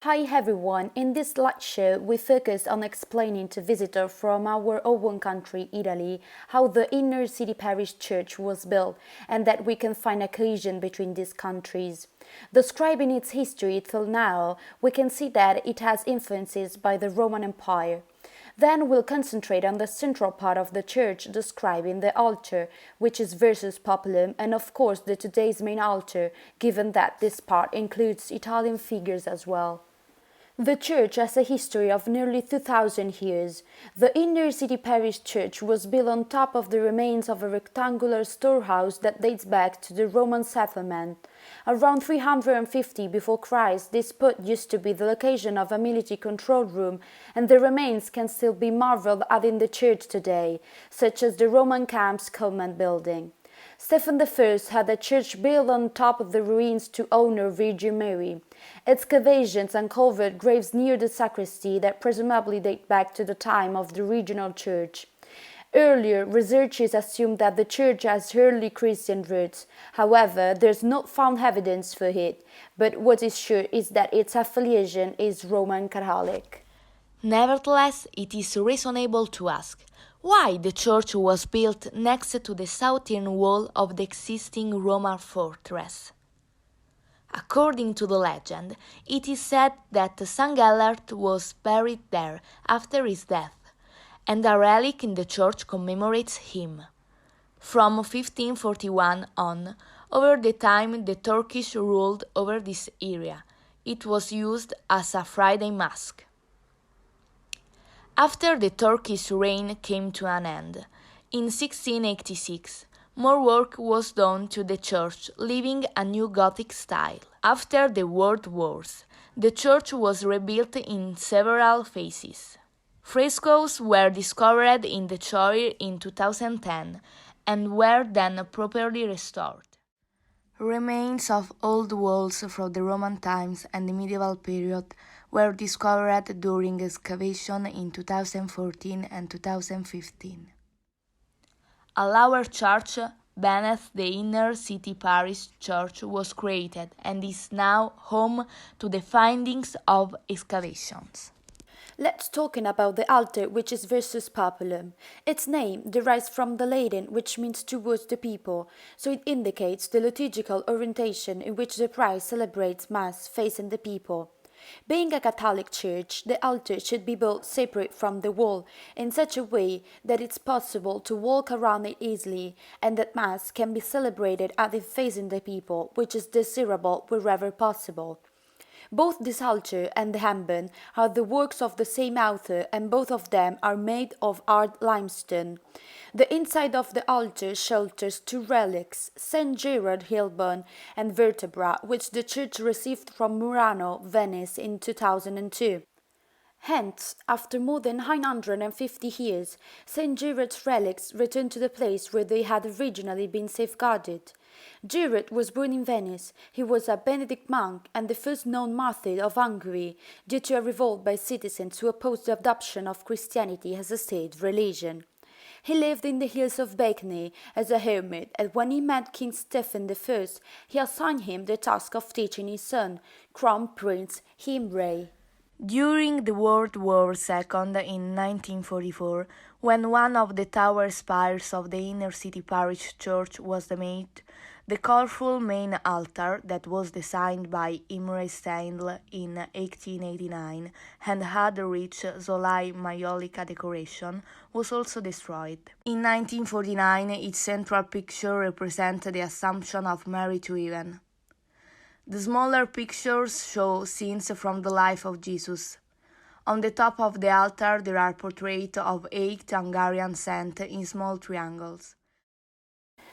Hi everyone, in this slideshow we focus on explaining to visitors from our own country, Italy, how the Inner City Parish Church was built and that we can find a cohesion between these countries. Describing its history till now, we can see that it has influences by the Roman Empire. Then we'll concentrate on the central part of the church, describing the altar, which is versus populum, and of course the today's main altar, given that this part includes Italian figures as well. The church has a history of nearly 2,000 years. The Inner City Parish Church was built on top of the remains of a rectangular storehouse that dates back to the Roman settlement. Around 350 before Christ, this spot used to be the location of a military control room, and the remains can still be marveled at in the church today, such as the Roman camp's command building. Stephen I had a church built on top of the ruins to honor Virgin Mary. Excavations uncovered graves near the sacristy that presumably date back to the time of the original church. Earlier, researchers assumed that the church has early Christian roots. However, there's not found evidence for it, but what is sure is that its affiliation is Roman Catholic. Nevertheless, it is reasonable to ask why the church was built next to the southern wall of the existing Roman fortress. According to the legend, it is said that St. Gellert was buried there after his death, and a relic in the church commemorates him. From 1541 on, over the time the Turkish ruled over this area, it was used as a Friday Mass. After the Turkish reign came to an end, in 1686, more work was done to the church, leaving a new Gothic style. After the World Wars, the church was rebuilt in several phases. Frescoes were discovered in the choir in 2010 and were then properly restored. Remains of old walls from the Roman times and the medieval period were discovered during excavation in 2014 and 2015. A lower church beneath the Inner City Parish Church was created and is now home to the findings of excavations. Let's talk about the altar, which is versus populum. Its name derives from the Latin, which means towards the people, so it indicates the liturgical orientation in which the priest celebrates Mass facing the people. Being a Catholic church, the altar should be built separate from the wall in such a way that it's possible to walk around it easily and that Mass can be celebrated as if facing the people, which is desirable wherever possible. Both this altar and the ambon are the works of the same author, and both of them are made of hard limestone. The inside of the altar shelters two relics, St. Gerard Hillbone and Vertebra, which the church received from Murano, Venice in 2002. Hence, after more than 950 years, St. Gerard's relics returned to the place where they had originally been safeguarded. Gerard was born in Venice. He was a Benedict monk and the first known martyr of Hungary due to a revolt by citizens who opposed the adoption of Christianity as a state religion. He lived in the hills of Beckeney as a hermit, and when he met King Stephen I, he assigned him the task of teaching his son, Crown Prince Imre. During the World War II in 1944, when one of the tower spires of the Inner City Parish Church was damaged, the colourful main altar that was designed by Imre Steindl in 1889 and had a rich Solai Maiolica decoration was also destroyed. In 1949, its central picture represented the Assumption of Mary to heaven. The smaller pictures show scenes from the life of Jesus. On the top of the altar there are portraits of 8 Hungarian saints in small triangles.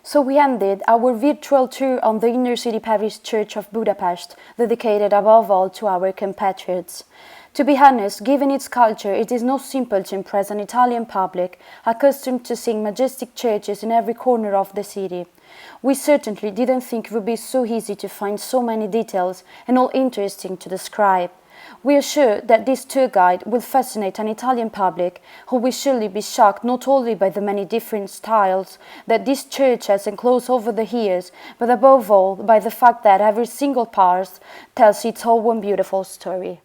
So we ended our virtual tour on the Inner City Parish Church of Budapest, dedicated above all to our compatriots. To be honest, given its culture, it is not simple to impress an Italian public accustomed to seeing majestic churches in every corner of the city. We certainly didn't think it would be so easy to find so many details and all interesting to describe. We are sure that this tour guide will fascinate an Italian public who will surely be shocked not only by the many different styles that this church has enclosed over the years, but above all by the fact that every single part tells its own beautiful story.